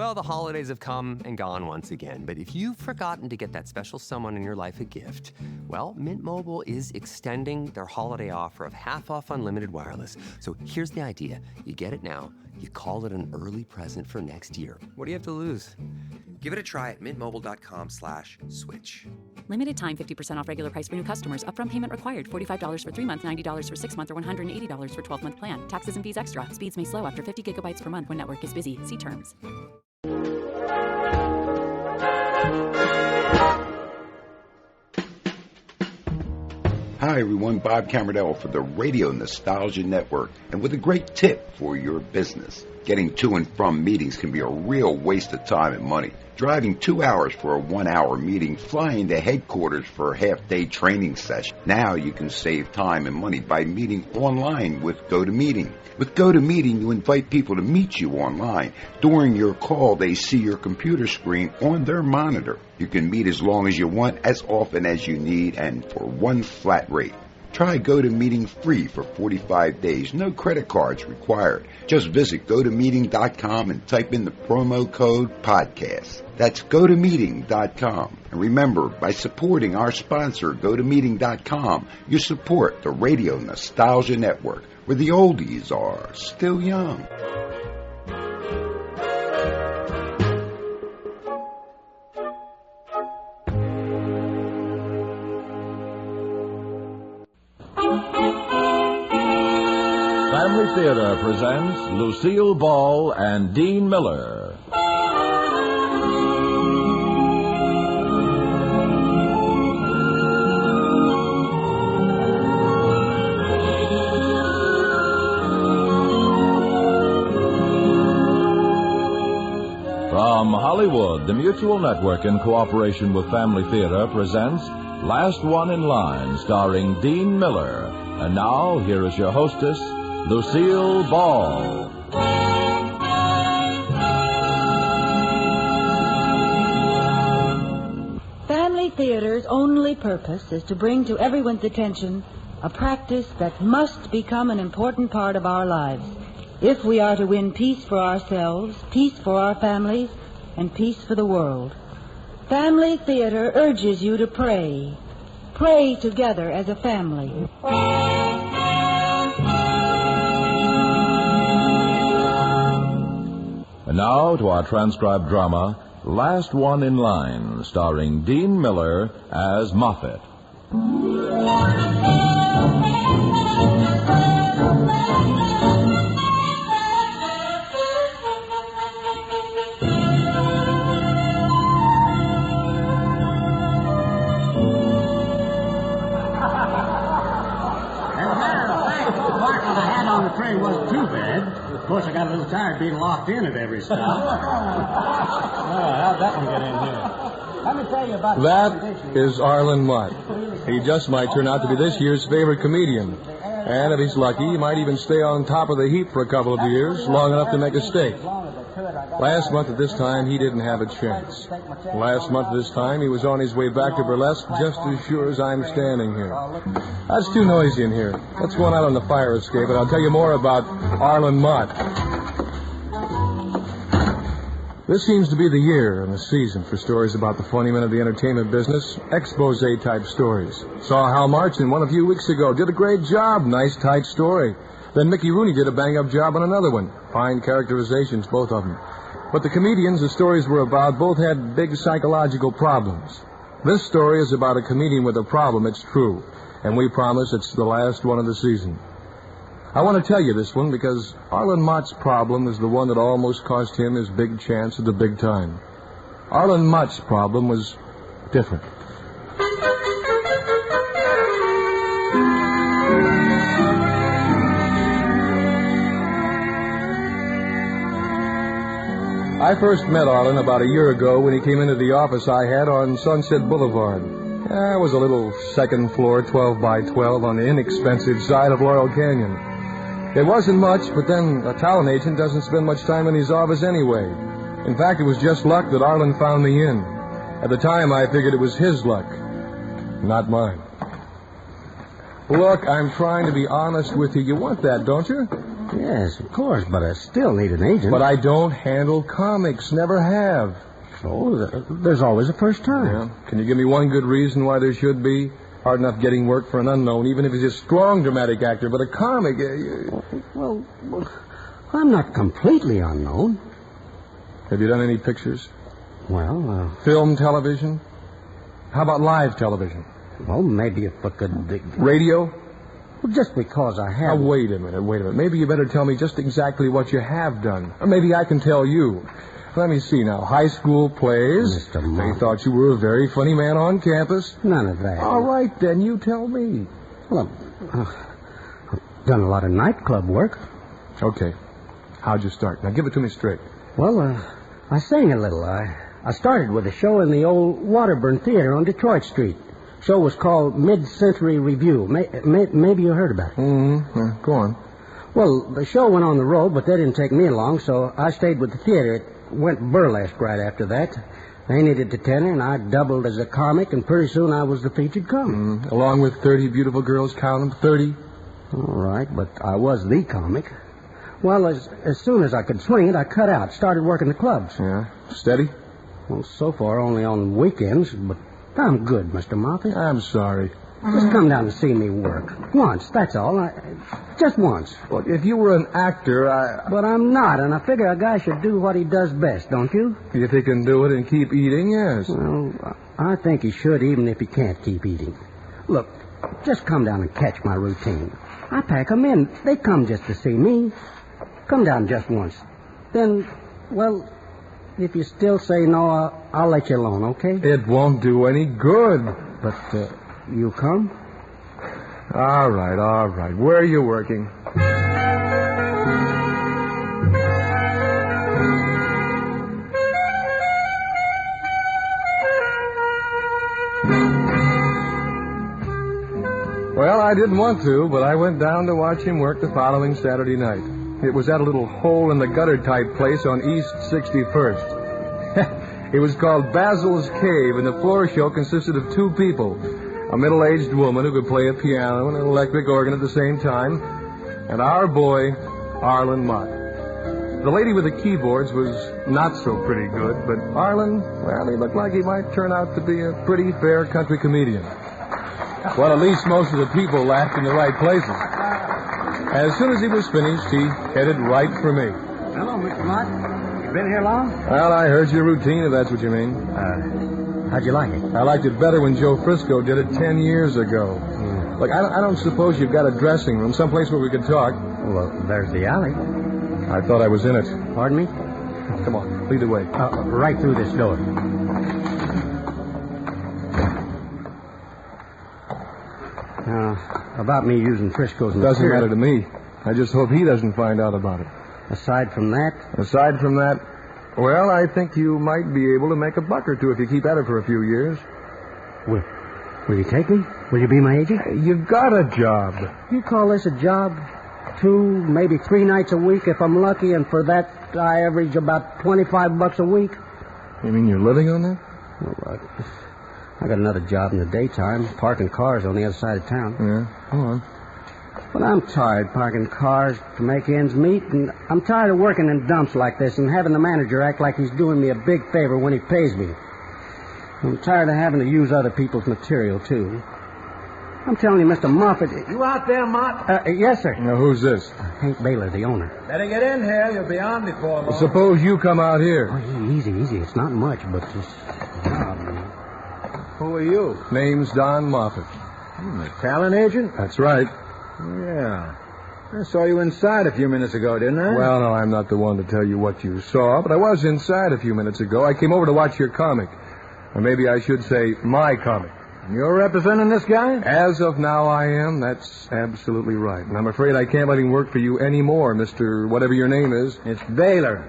Well, the holidays have come and gone once again, but if you've forgotten to get that special someone in your life a gift, well, Mint Mobile is extending their holiday offer of half off unlimited wireless. So here's the idea. You get it now, you call it an early present for next year. What do you have to lose? Give it a try at mintmobile.com/switch. Limited time 50% off regular price for new customers. Upfront payment required. $45 for 3 months, $90 for 6 months, or $180 for 12-month plan. Taxes and fees extra. Speeds may slow after 50 gigabytes per month when network is busy. See terms. Hi everyone, Bob Camardell for the Radio Nostalgia Network, and with a great tip for your business. Getting to and from meetings can be a real waste of time and money. Driving 2 hours for a 1 hour meeting, flying to headquarters for a half-day training session. Now you can save time and money by meeting online with GoToMeeting. With GoToMeeting, you invite people to meet you online. During your call, they see your computer screen on their monitor. You can meet as long as you want, as often as you need, and for one flat rate. Try GoToMeeting free for 45 days. No credit cards required. Just visit GoToMeeting.com and type in the promo code podcast. That's GoToMeeting.com. And remember, by supporting our sponsor, GoToMeeting.com, you support the Radio Nostalgia Network, where the oldies are still young. Family Theater presents Lucille Ball and Dean Miller. From Hollywood, the Mutual Network, in cooperation with Family Theater, presents Last One in Line, starring Dean Miller. And now, here is your hostess, Lucille Ball. Family Theater's only purpose is to bring to everyone's attention a practice that must become an important part of our lives if we are to win peace for ourselves, peace for our families, and peace for the world. Family Theater urges you to pray. Pray together as a family. And now to our transcribed drama, Last One in Line, starring Dean Miller as Moffat. Wasn't too bad. Of course, I got a little tired being locked in at every stop. How'd that one get in here? Let me tell you about that is Arlen Mott. He just might turn out to be this year's favorite comedian. And if he's lucky, he might even stay on top of the heap for a couple of years, long enough to make a stake. Last month at this time, he didn't have a chance. Last month at this time, he was on his way back to burlesque just as sure as I'm standing here. That's too noisy in here. Let's go on out on the fire escape, and I'll tell you more about Arlen Mott. This seems to be the year and the season for stories about the funny men of the entertainment business, expose-type stories. Saw Hal March in one a few weeks ago. Did a great job. Nice, tight story. Then Mickey Rooney did a bang-up job on another one. Fine characterizations, both of them. But the comedians the stories were about both had big psychological problems. This story is about a comedian with a problem, it's true. And we promise it's the last one of the season. I want to tell you this one because Arlen Mott's problem is the one that almost cost him his big chance at the big time. Arlen Mott's problem was different. I first met Arlen about a year ago when he came into the office I had on Sunset Boulevard. It was a little second floor 12 by 12 on the inexpensive side of Laurel Canyon. It wasn't much, but then a talent agent doesn't spend much time in his office anyway. In fact, it was just luck that Arlen found me in. At the time, I figured it was his luck, not mine. Look, I'm trying to be honest with you. You want that, don't you? Yes, of course, but I still need an agent. But I don't handle comics. Never have. So, there's always a first time. Yeah. Can you give me one good reason why there should be? Hard enough getting work for an unknown, even if he's a strong dramatic actor. But a comic... Well, I'm not completely unknown. Have you done any pictures? Well, Film, television? How about live television? well, maybe if I could... Radio? Well, just because I Now, have... wait a minute. Maybe you better tell me just exactly what you have done. Or maybe I can tell you. Let me see now. High school plays. Mr. Monk. They thought you were a very funny man on campus. None of that. All right, then. You tell me. Well, I've done a lot of nightclub work. Okay. How'd you start? Now, give it to me straight. Well, I sang a little. I started with a show in the old Waterburn Theater on Detroit Street. Show was called Mid-Century Review. Maybe you heard about it. Mm-hmm. Yeah, go on. Well, the show went on the road, but they didn't take me along, so I stayed with the theater. It went burlesque right after that. They needed the tenor, and I doubled as a comic, and pretty soon I was the featured comic. Along with 30 beautiful girls, count them, 30. All right, but I was the comic. Well, as soon as I could swing it, I cut out, started working the clubs. Yeah. Steady? Well, so far only on weekends, but I'm good, Mr. Moffat. I'm sorry. Just come down to see me work. Once, that's all. Just once. Well, if you were an actor, But I'm not, and I figure a guy should do what he does best, don't you? If he can do it and keep eating, yes. Well, I think he should, even if he can't keep eating. Look, just come down and catch my routine. I pack 'em in. They come just to see me. Come down just once. Then, well, if you still say no, I'll let you alone, okay? It won't do any good. But, you come? All right. Where are you working? Well, I didn't want to, but I went down to watch him work the following Saturday night. It was at a little hole-in-the-gutter type place on East 61st. It was called Basil's Cave, and the floor show consisted of two people. A middle-aged woman who could play a piano and an electric organ at the same time, and our boy, Arlen Mott. The lady with the keyboards was not so pretty good, but Arlen, well, he looked like he might turn out to be a pretty fair country comedian. Well, at least most of the people laughed in the right places. As soon as he was finished, he headed right for me. Hello, Mr. Mott. You been here long? Well, I heard your routine, if that's what you mean. How'd you like it? I liked it better when Joe Frisco did it 10 years ago. Look, I don't suppose you've got a dressing room, someplace where we could talk. Well, there's the alley. I thought I was in it. Pardon me? Come on, lead the way. Right through this door. About me using Frisco's material. Doesn't matter to me. I just hope he doesn't find out about it. Aside from that? Aside from that, well, I think you might be able to make a buck or two if you keep at it for a few years. Will you take me? Will you be my agent? You've got a job. You call this a job? 2, maybe 3 nights a week if I'm lucky, and for that I average about $25 a week. You mean you're living on that? Well, I got another job in the daytime, parking cars on the other side of town. Yeah, go on. But I'm tired parking cars to make ends meet, and I'm tired of working in dumps like this and having the manager act like he's doing me a big favor when he pays me. I'm tired of having to use other people's material, too. I'm telling you, Mr. Moffat... You out there, Mott? Yes, sir. Now, who's this? Hank Baylor, the owner. Better get in here. You'll be on before long. Suppose you come out here. Oh, easy. It's not much, but just... Who are you? Name's Don Moffat. A talent agent? That's right. Yeah. I saw you inside a few minutes ago, didn't I? Well, no, I'm not the one to tell you what you saw, but I was inside a few minutes ago. I came over to watch your comic. Or maybe I should say my comic. You're representing this guy? As of now, I am. That's absolutely right. And I'm afraid I can't let him work for you anymore, Mr. whatever your name is. It's Baylor.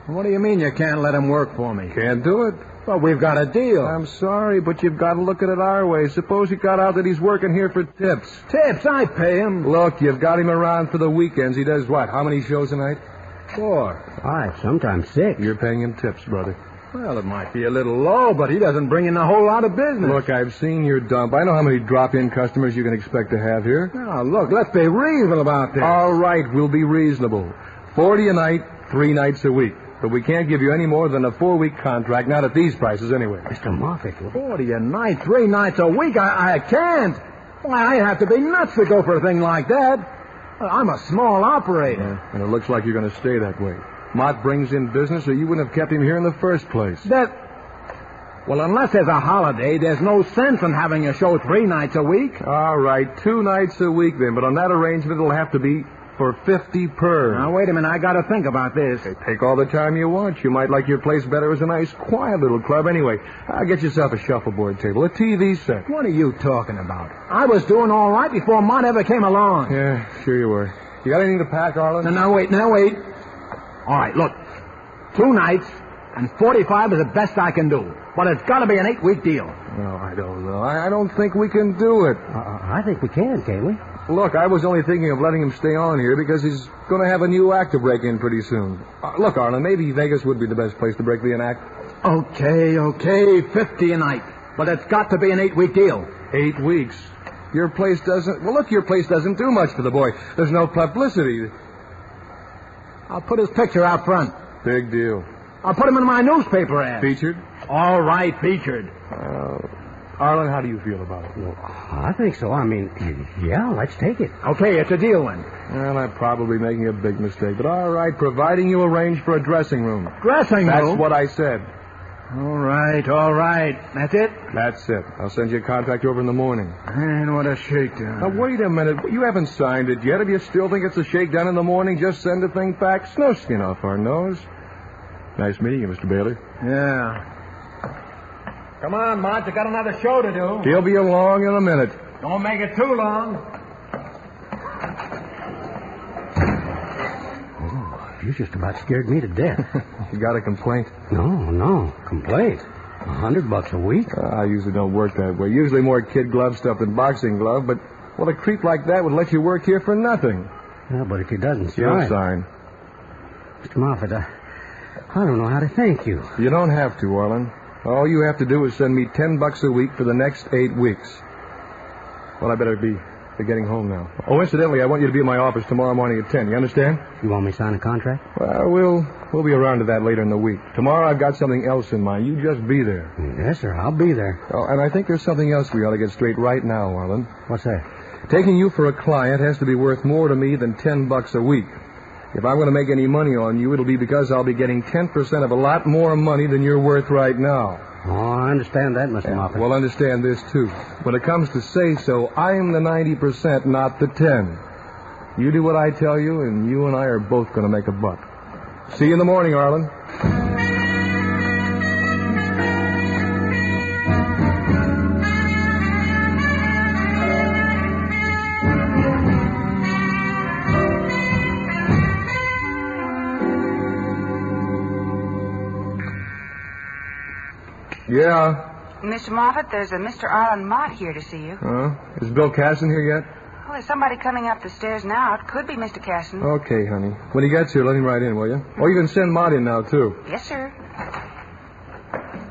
What do you mean you can't let him work for me? Can't do it. Well, we've got a deal. I'm sorry, but you've got to look at it our way. Suppose you got out that he's working here for tips. Tips? I pay him. Look, you've got him around for the weekends. He does what? How many shows a night? 4. 5, sometimes 6. You're paying him tips, brother. Well, it might be a little low, but he doesn't bring in a whole lot of business. Look, I've seen your dump. I know how many drop-in customers you can expect to have here. Now, look, let's be reasonable about this. All right, we'll be reasonable. 40 a night, 3 nights a week. But we can't give you any more than a 4-week contract, not at these prices anyway. Mr. Moffat. 40 a night, 3 nights a week? I can't. Why, I have to be nuts to go for a thing like that. I'm a small operator. Yeah, and it looks like you're going to stay that way. Mott brings in business, or you wouldn't have kept him here in the first place. Well, unless there's a holiday, there's no sense in having a show 3 nights a week. All right, 2 nights a week then, but on that arrangement it'll have to be for 50 per. Now, wait a minute, I gotta think about this. Hey, take all the time you want. You might like your place better as a nice, quiet little club. Anyway, get yourself a shuffleboard table, a TV set. What are you talking about? I was doing all right before Mott ever came along. Yeah, sure you were. You got anything to pack, Arlen? Now, wait. All right, look. 2 nights and 45 is the best I can do. But it's got to be an 8-week deal. No, I don't know. I don't think we can do it. I think we can't we? Look, I was only thinking of letting him stay on here because he's going to have a new act to break in pretty soon. Look, Arlen, maybe Vegas would be the best place to break the act. Okay, 50 a night. But it's got to be an 8-week deal. 8 weeks? Your place doesn't... Well, look, your place doesn't do much for the boy. There's no publicity. I'll put his picture out front. Big deal. I'll put him in my newspaper ad. Featured? All right, featured. Arlen, how do you feel about it? Well, I think so. I mean, yeah, let's take it. Okay, it's a deal then. Well, I'm probably making a big mistake, but all right, providing you arrange for a dressing room. Dressing room? That's what I said. All right. That's it? That's it. I'll send you a contract over in the morning. And what a shakedown. Now, wait a minute. You haven't signed it yet. If you still think it's a shakedown in the morning, just send the thing fax. No skin off our nose. Nice meeting you, Mr. Bailey. Yeah. Come on, Mott. You got another show to do. He'll be along in a minute. Don't make it too long. Oh, you just about scared me to death. You got a complaint? No. Complaint? $100 a week? I usually don't work that way. Usually more kid glove stuff than boxing glove, but, well, a creep like that would let you work here for nothing. Yeah, but if he doesn't You'll sign... sign. Mr. Moffat, I don't know how to thank you. You don't have to, Arlen. All you have to do is send me $10 a week for the next 8 weeks. Well, I better be getting home now. Oh, incidentally, I want you to be in my office tomorrow morning at 10. You understand? You want me to sign a contract? Well, we'll be around to that later in the week. Tomorrow I've got something else in mind. You just be there. Yes, sir. I'll be there. Oh, and I think there's something else we ought to get straight right now, Arlen. What's that? Taking you for a client has to be worth more to me than $10 a week. If I'm going to make any money on you, it'll be because I'll be getting 10% of a lot more money than you're worth right now. Oh, I understand that, Mr. Moffat. Well, understand this, too. When it comes to say-so, I'm the 90%, not the 10. You do what I tell you, and you and I are both going to make a buck. See you in the morning, Arlen. Yeah. Mr. Moffat, there's a Mr. Arlen Mott here to see you. Is Bill Casson here yet? Well, there's somebody coming up the stairs now. It could be Mr. Casson. Okay, honey. When he gets here, let him right in, will you? Or you can send Mott in now, too. Yes, sir.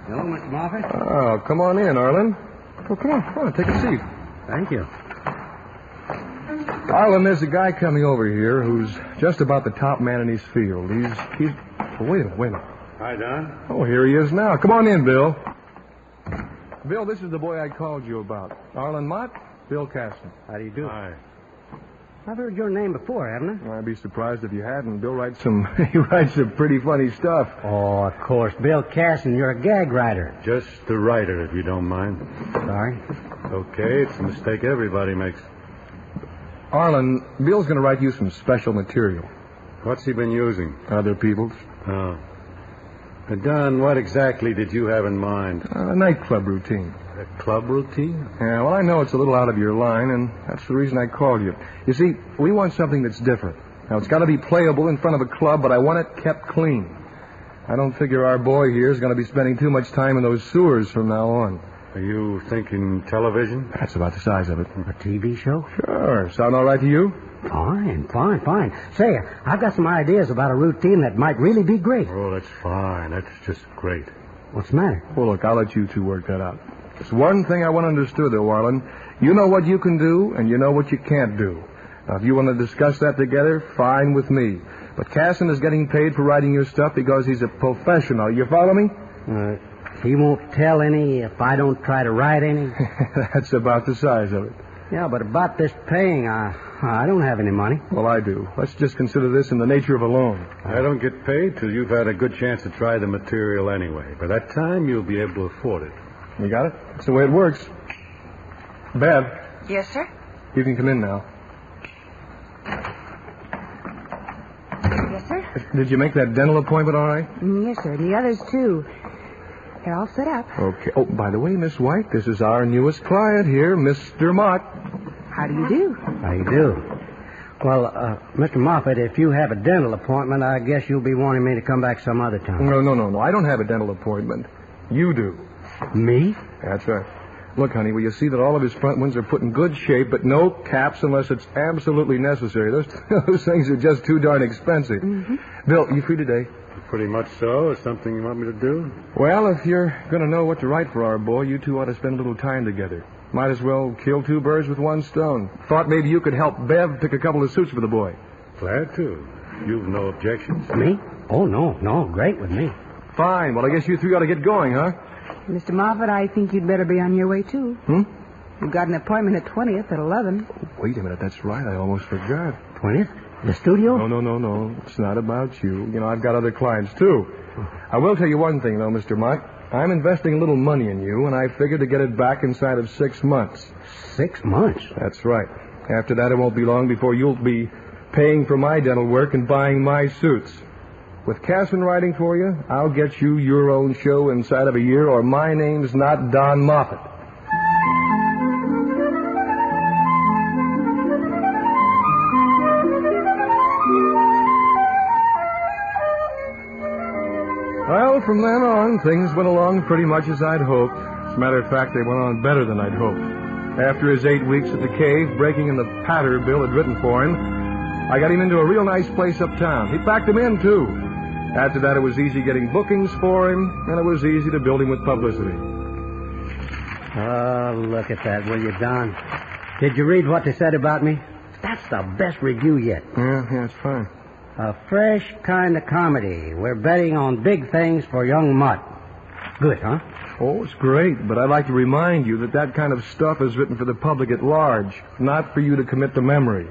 Hello, Mr. Moffat. Oh, come on in, Arlen. Oh, come on, take a seat. Thank you. Arlen, there's a guy coming over here who's just about the top man in his field. He's... Oh, wait a minute. Hi, Don. Oh, here he is now. Come on in, Bill. Bill, this is the boy I called you about. Arlen Mott, Bill Casson. How do you do? Hi. I've heard your name before, haven't I? I'd be surprised if you hadn't. Bill writes some pretty funny stuff. Oh, of course. Bill Casson, you're a gag writer. Just the writer, if you don't mind. Sorry. Okay, it's a mistake everybody makes. Arlen, Bill's going to write you some special material. What's he been using? Other people's. Oh. Don, what exactly did you have in mind? A nightclub routine. A club routine? Yeah, well, I know it's a little out of your line, and that's the reason I called you. You see, we want something that's different. Now, it's got to be playable in front of a club, but I want it kept clean. I don't figure our boy here is going to be spending too much time in those sewers from now on. Are you thinking television? That's about the size of it. A TV show? Sure. Sound all right to you? Fine. Say, I've got some ideas about a routine that might really be great. Oh, that's fine. That's just great. What's the matter? Well, look, I'll let you two work that out. There's one thing I want understood, though, Arlen. You know what you can do, and you know what you can't do. Now, if you want to discuss that together, fine with me. But Casson is getting paid for writing your stuff because he's a professional. You follow me? He won't tell any if I don't try to write any? That's about the size of it. Yeah, but about this paying, I don't have any money. Well, I do. Let's just consider this in the nature of a loan. I don't get paid till you've had a good chance to try the material anyway. By that time, you'll be able to afford it. You got it? That's the way it works. Bev. Yes, sir? You can come in now. Yes, sir? Did you make that dental appointment all right? Yes, sir. And the others, too. They're all set up. Okay. Oh, by the way, Miss White, this is our newest client here, Mr. Mott. How do you do? How you do? Well, Mr. Moffat, if you have a dental appointment, I guess you'll be wanting me to come back some other time. No. I don't have a dental appointment. You do. Me? That's right. Look, honey, will you see that all of his front ones are put in good shape, but no caps unless it's absolutely necessary. Those things are just too darn expensive. Mm-hmm. Bill, you free today? Pretty much so. Is something you want me to do? Well, if you're going to know what to write for our boy, you two ought to spend a little time together. Might as well kill two birds with one stone. Thought maybe you could help Bev pick a couple of suits for the boy. Glad to. You've no objections? Me? Oh, no. Great with me. Fine. Well, I guess you three ought to get going, huh? Mr. Moffat, I think you'd better be on your way, too. You've got an appointment at 20th at 11. Wait a minute. That's right. I almost forgot. 20th? The studio? No. It's not about you. You know, I've got other clients, too. I will tell you one thing, though, Mr. Mott. I'm investing a little money in you, and I figure to get it back inside of 6 months. 6 months? That's right. After that, it won't be long before you'll be paying for my dental work and buying my suits. With Casson writing for you, I'll get you your own show inside of a year, or my name's not Don Moffat. Well, from then on, things went along pretty much as I'd hoped. As a matter of fact, they went on better than I'd hoped. After his 8 weeks at the cave, breaking in the patter Bill had written for him, I got him into a real nice place uptown. He packed him in, too. After that, it was easy getting bookings for him, and it was easy to build him with publicity. Oh, look at that, will you, Don? Did you read what they said about me? That's the best review yet. Yeah, it's fine. A fresh kind of comedy. We're betting on big things for young Mutt. Good, huh? Oh, it's great, but I'd like to remind you that kind of stuff is written for the public at large, not for you to commit to memory.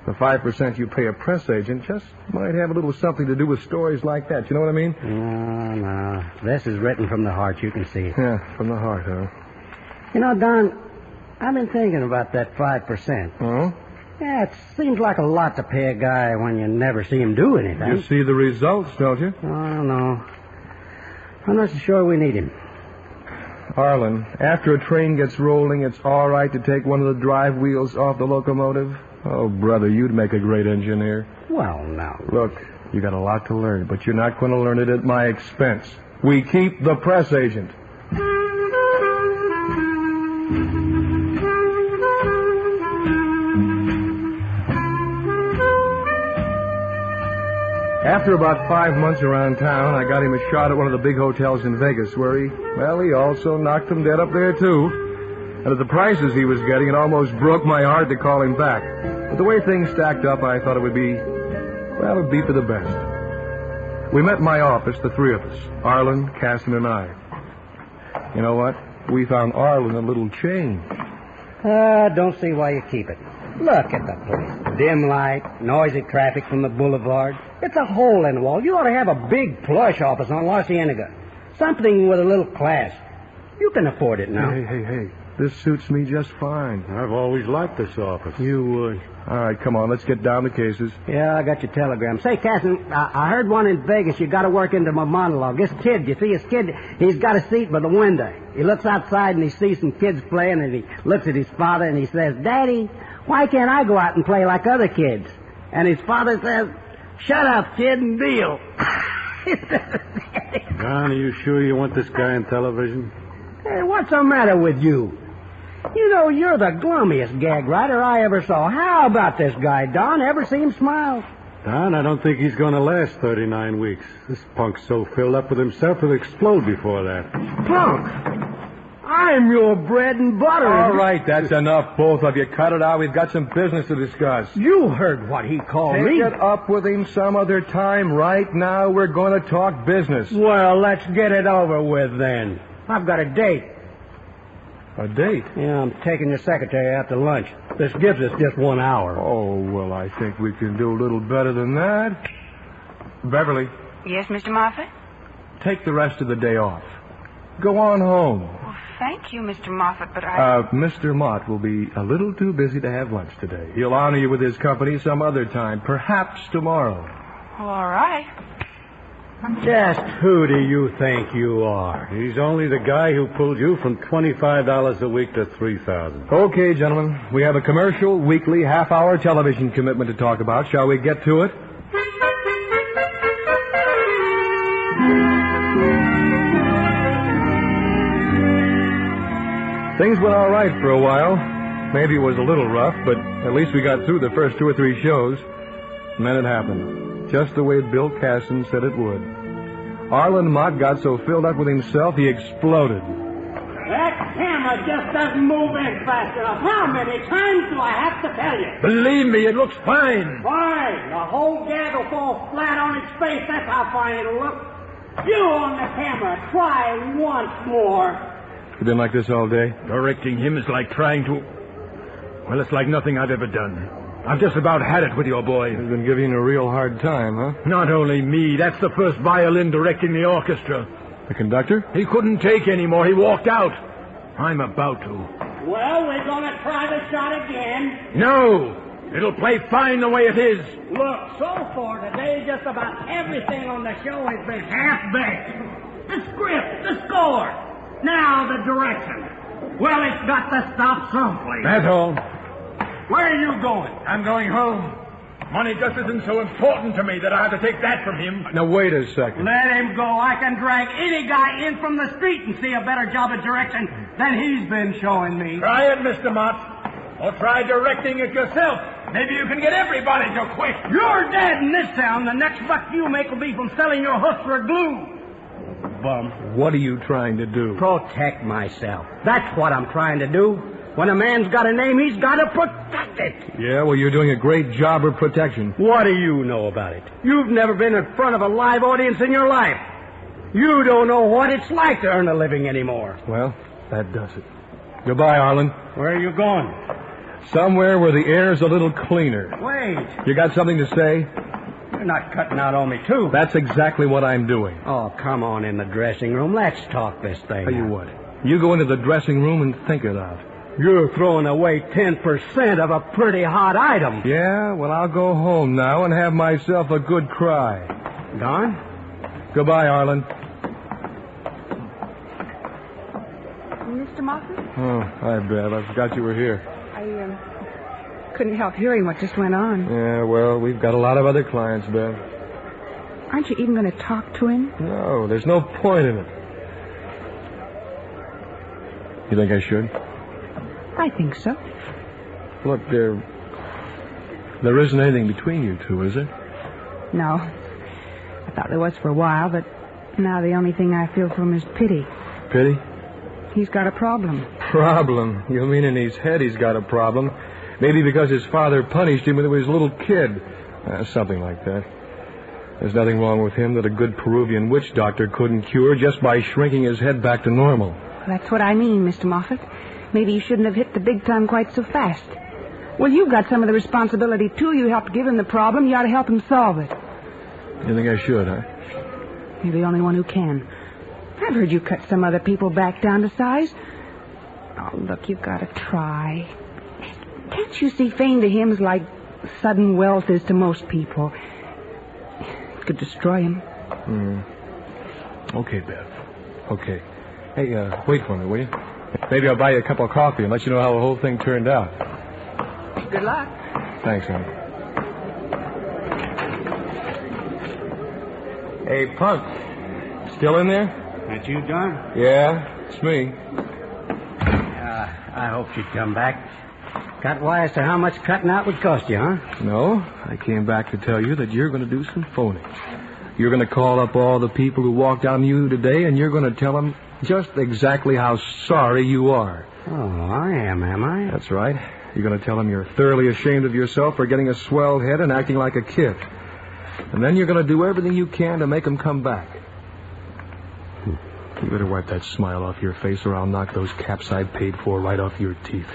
The 5% you pay a press agent just might have a little something to do with stories like that. You know what I mean? No. This is written from the heart. You can see it. Yeah, from the heart, huh? You know, Don, I've been thinking about that 5%. Oh? Yeah, it seems like a lot to pay a guy when you never see him do anything. You see the results, don't you? Oh, no. I'm not so sure we need him. Arlen, after a train gets rolling, it's all right to take one of the drive wheels off the locomotive? Oh, brother, you'd make a great engineer. Well, now. Look, you got a lot to learn, but you're not going to learn it at my expense. We keep the press agent. After about 5 months around town, I got him a shot at one of the big hotels in Vegas, where he also knocked him dead up there, too. And at the prices he was getting, it almost broke my heart to call him back. But the way things stacked up, I thought it would be for the best. We met in my office, the three of us, Arlen, Casson, and I. You know what? We found Arlen a little changed. Don't see why you keep it. Look at the place. Dim light, noisy traffic from the boulevard. It's a hole in the wall. You ought to have a big plush office on La Cienega. Something with a little class. You can afford it now. Hey. This suits me just fine. I've always liked this office. You would. All right, come on. Let's get down to cases. Yeah, I got your telegram. Say, Casson, I heard one in Vegas. You got to work into my monologue. This kid, you see his kid, he's got a seat by the window. He looks outside and he sees some kids playing and he looks at his father and he says, Daddy, why can't I go out and play like other kids? And his father says, shut up, kid, and deal. Don, are you sure you want this guy on television? Hey, what's the matter with you? You know, you're the glummiest gag writer I ever saw. How about this guy, Don? Ever see him smile? Don, I don't think he's going to last 39 weeks. This punk's so filled up with himself he'll explode before that. Punk! I'm your bread and butter. All right, that's enough, both of you. Cut it out. We've got some business to discuss. You heard what he called me. Take it up with him some other time. Right now, we're going to talk business. Well, let's get it over with then. I've got a date. A date? Yeah, I'm taking your secretary out to lunch. This gives us just 1 hour. Oh, well, I think we can do a little better than that. Beverly. Yes, Mr. Moffat? Take the rest of the day off. Go on home. Well, thank you, Mr. Moffat, but Mr. Mott will be a little too busy to have lunch today. He'll honor you with his company some other time, perhaps tomorrow. All right. Just who do you think you are? He's only the guy who pulled you from $25 a week to $3,000. Okay, gentlemen. We have a commercial, weekly, half-hour television commitment to talk about. Shall we get to it? Things went all right for a while. Maybe it was a little rough, but at least we got through the first 2 or 3 shows. And then it happened, just the way Bill Casson said it would. Arlen Mott got so filled up with himself, he exploded. That camera just doesn't move in fast enough. How many times do I have to tell you? Believe me, it looks fine. Fine. The whole gag will fall flat on its face. That's how fine it'll look. You on the camera, try once more. You been like this all day? Directing him is like trying to... Well, it's like nothing I've ever done. I've just about had it with your boy. He's been giving you a real hard time, huh? Not only me. That's the first violin directing the orchestra. The conductor? He couldn't take any more. He walked out. I'm about to. Well, we're going to try the shot again. No! It'll play fine the way it is. Look, so far today, just about everything on the show has been half-baked. The script, the score. Now the direction. Well, it's got to stop someplace. That's all. Where are you going? I'm going home. Money just isn't so important to me that I have to take that from him. Now, wait a second. Let him go. I can drag any guy in from the street and see a better job of direction than he's been showing me. Try it, Mr. Mott. Or try directing it yourself. Maybe you can get everybody to quit. You're dead in this town. The next buck you make will be from selling your hooks for glue. Bum. What are you trying to do? Protect myself. That's what I'm trying to do. When a man's got a name, he's got to protect it. Yeah, well, you're doing a great job of protection. What do you know about it? You've never been in front of a live audience in your life. You don't know what it's like to earn a living anymore. Well, that does it. Goodbye, Arlen. Where are you going? Somewhere where the air's a little cleaner. Wait. You got something to say? You're not cutting out on me, too. That's exactly what I'm doing. Oh, come on in the dressing room. Let's talk this thing. Tell you what. You go into the dressing room and think it out. You're throwing away 10% of a pretty hot item. Yeah? Well, I'll go home now and have myself a good cry. Gone? Goodbye, Arlen. Mr. Moffat? Oh, hi, Bev. I forgot you were here. I couldn't help hearing what just went on. Yeah, well, we've got a lot of other clients, Bev. Aren't you even going to talk to him? No, there's no point in it. You think I should? I think so. Look, there isn't anything between you two, is there? No. I thought there was for a while, but now the only thing I feel for him is pity. Pity? He's got a problem. Problem? You mean in his head he's got a problem? Maybe because his father punished him when he was a little kid. Something like that. There's nothing wrong with him that a good Peruvian witch doctor couldn't cure just by shrinking his head back to normal. That's what I mean, Mr. Moffat. Maybe you shouldn't have hit the big time quite so fast. Well, you've got some of the responsibility, too. You helped give him the problem. You ought to help him solve it. You think I should, huh? You're the only one who can. I've heard you cut some other people back down to size. Oh, look, you've got to try. Can't you see fame to him is like sudden wealth is to most people? It could destroy him. Okay, Bev. Okay. Hey, wait for me, will you? Maybe I'll buy you a cup of coffee and let you know how the whole thing turned out. Good luck. Thanks, hon. Hey, Punk. Still in there? That you, John? Yeah, it's me. I hoped you'd come back. Got wise to how much cutting out would cost you, huh? No, I came back to tell you that you're going to do some phoning. You're going to call up all the people who walked on you today, and you're going to tell them just exactly how sorry you are. Oh, I am I? That's right. You're going to tell them you're thoroughly ashamed of yourself for getting a swell head and acting like a kid. And then you're going to do everything you can to make them come back. You better wipe that smile off your face, or I'll knock those caps I paid for right off your teeth.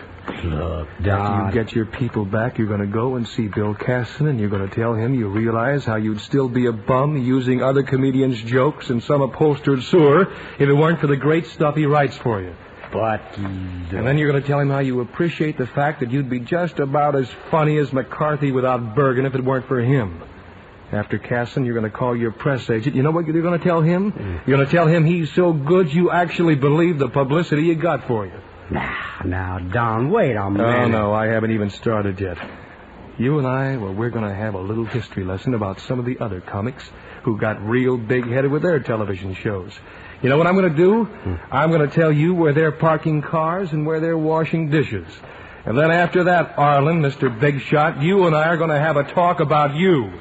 Look, After you get your people back, you're going to go and see Bill Casson, and you're going to tell him you realize how you'd still be a bum using other comedians' jokes in some upholstered sewer if it weren't for the great stuff he writes for you. But... And then you're going to tell him how you appreciate the fact that you'd be just about as funny as McCarthy without Bergen if it weren't for him. After Casson, you're going to call your press agent. You know what you're going to tell him? You're going to tell him he's so good you actually believe the publicity he got for you. Now, Don, wait a minute. Oh, no, I haven't even started yet. You and I, well, we're going to have a little history lesson about some of the other comics who got real big-headed with their television shows. You know what I'm going to do? I'm going to tell you where they're parking cars and where they're washing dishes. And then after that, Arlen, Mr. Big Shot, you and I are going to have a talk about you.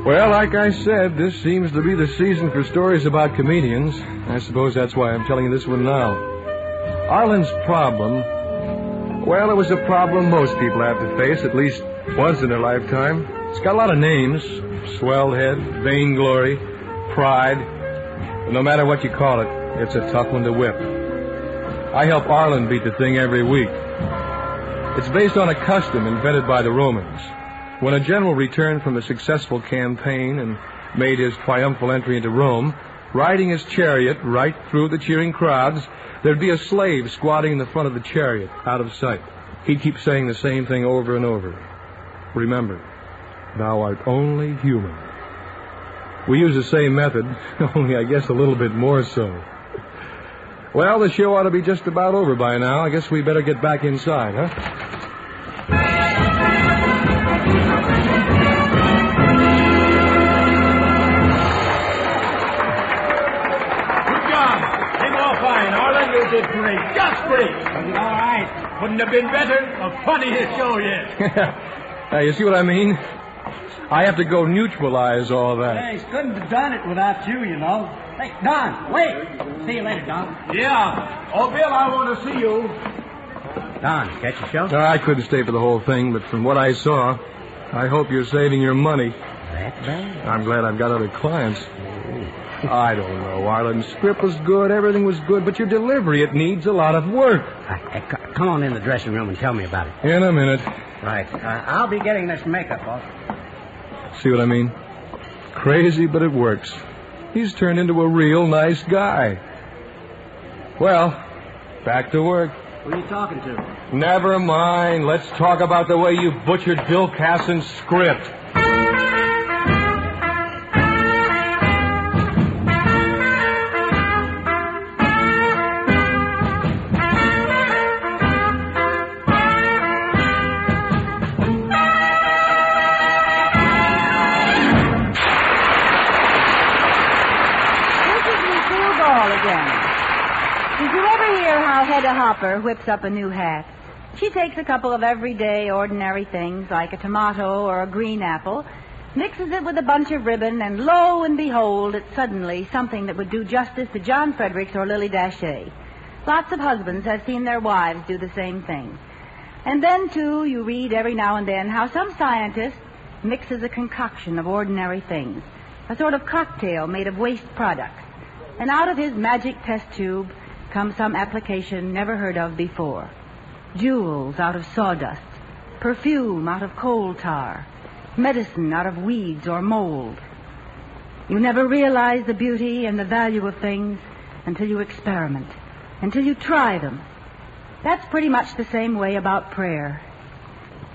Well, like I said, this seems to be the season for stories about comedians. I suppose that's why I'm telling you this one now. Arlen's problem, well, it was a problem most people have to face at least once in their lifetime. It's got a lot of names: swellhead, vainglory, pride. But no matter what you call it, it's a tough one to whip. I help Arlen beat the thing every week. It's based on a custom invented by the Romans. When a general returned from a successful campaign and made his triumphal entry into Rome, riding his chariot right through the cheering crowds, there'd be a slave squatting in the front of the chariot, out of sight. He'd keep saying the same thing over and over. Remember, thou art only human. We use the same method, only I guess a little bit more so. Well, the show ought to be just about over by now. I guess we better get back inside, huh? You did great. Just great. Was it all right? Couldn't have been better. The funniest show yet. You see what I mean? I have to go neutralize all that. Hey, couldn't have done it without you, you know. Hey, Don, wait. See you later, Don. Yeah. Oh, Bill, I want to see you. Don, catch a show? No, I couldn't stay for the whole thing, but from what I saw, I hope you're saving your money. That bad? I'm glad I've got other clients. I don't know, Arlen. Script was good, everything was good, but your delivery, it needs a lot of work. Come on in the dressing room and tell me about it. In a minute. Right. I'll be getting this makeup off. See what I mean? Crazy, but it works. He's turned into a real nice guy. Well, back to work. Who are you talking to? Never mind. Let's talk about the way you butchered Bill Casson's script. Hedda Hopper whips up a new hat. She takes a couple of everyday, ordinary things, like a tomato or a green apple, mixes it with a bunch of ribbon, and lo and behold, it's suddenly something that would do justice to John Fredericks or Lily Dachet. Lots of husbands have seen their wives do the same thing. And then, too, you read every now and then how some scientist mixes a concoction of ordinary things, a sort of cocktail made of waste products. And out of his magic test tube comes some application never heard of before. Jewels out of sawdust, perfume out of coal tar, medicine out of weeds or mold. You never realize the beauty and the value of things until you experiment, until you try them. That's pretty much the same way about prayer.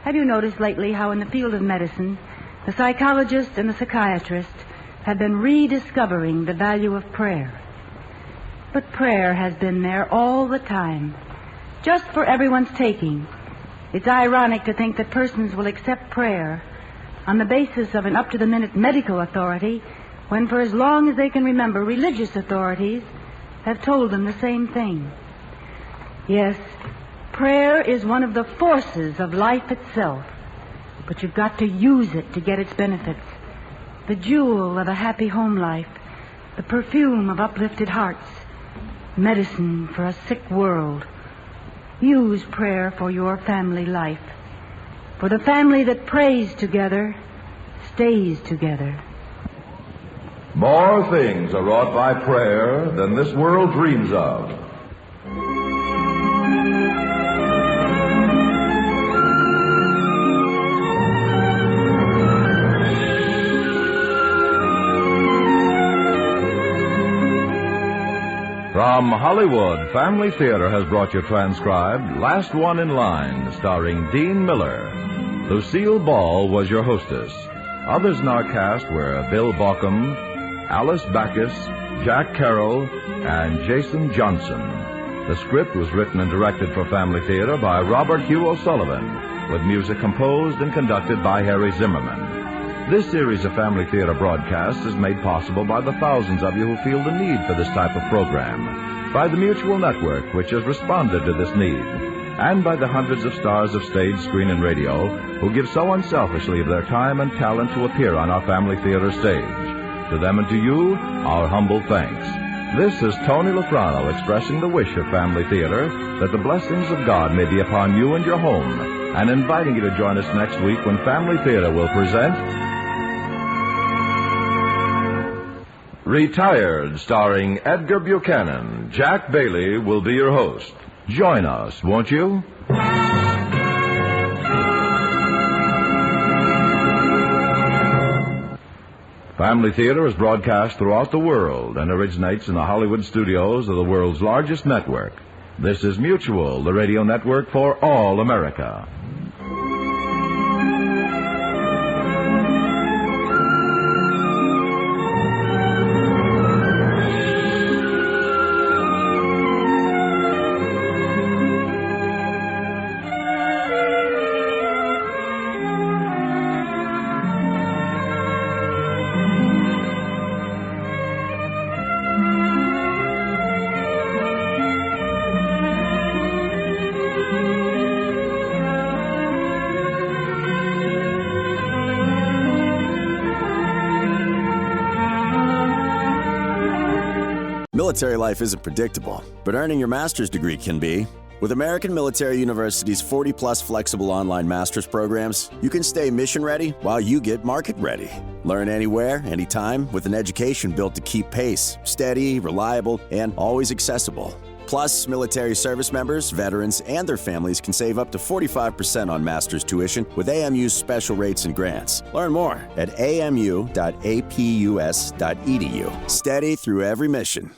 Have you noticed lately how in the field of medicine, the psychologists and the psychiatrists have been rediscovering the value of prayer? But prayer has been there all the time, just for everyone's taking, It's ironic to think that persons will accept prayer on the basis of an up-to-the-minute medical authority when, for as long as they can remember, religious authorities have told them the same thing. Yes, prayer is one of the forces of life itself, but you've got to use it to get its benefits. The jewel of a happy home life, the perfume of uplifted hearts, medicine for a sick world. Use prayer for your family life. For the family that prays together stays together. More things are wrought by prayer than this world dreams of. From Hollywood, Family Theater has brought you transcribed Last One in Line, starring Dean Miller. Lucille Ball was your hostess. Others in our cast were Bill Baucom, Alice Backus, Jack Carroll, and Jason Johnson. The script was written and directed for Family Theater by Robert Hugh O'Sullivan, with music composed and conducted by Harry Zimmerman. This series of Family Theater broadcasts is made possible by the thousands of you who feel the need for this type of program, by the Mutual Network, which has responded to this need, and by the hundreds of stars of stage, screen, and radio who give so unselfishly of their time and talent to appear on our Family Theater stage. To them and to you, our humble thanks. This is Tony Lafrano expressing the wish of Family Theater that the blessings of God may be upon you and your home, and inviting you to join us next week when Family Theater will present Retired, starring Edgar Buchanan. Jack Bailey will be your host. Join us, won't you? Family Theater is broadcast throughout the world and originates in the Hollywood studios of the world's largest network. This is Mutual, the radio network for all America. Military life isn't predictable, but earning your master's degree can be. With American Military University's 40-plus flexible online master's programs, you can stay mission-ready while you get market-ready. Learn anywhere, anytime, with an education built to keep pace, steady, reliable, and always accessible. Plus, military service members, veterans, and their families can save up to 45% on master's tuition with AMU's special rates and grants. Learn more at amu.apus.edu. Steady through every mission.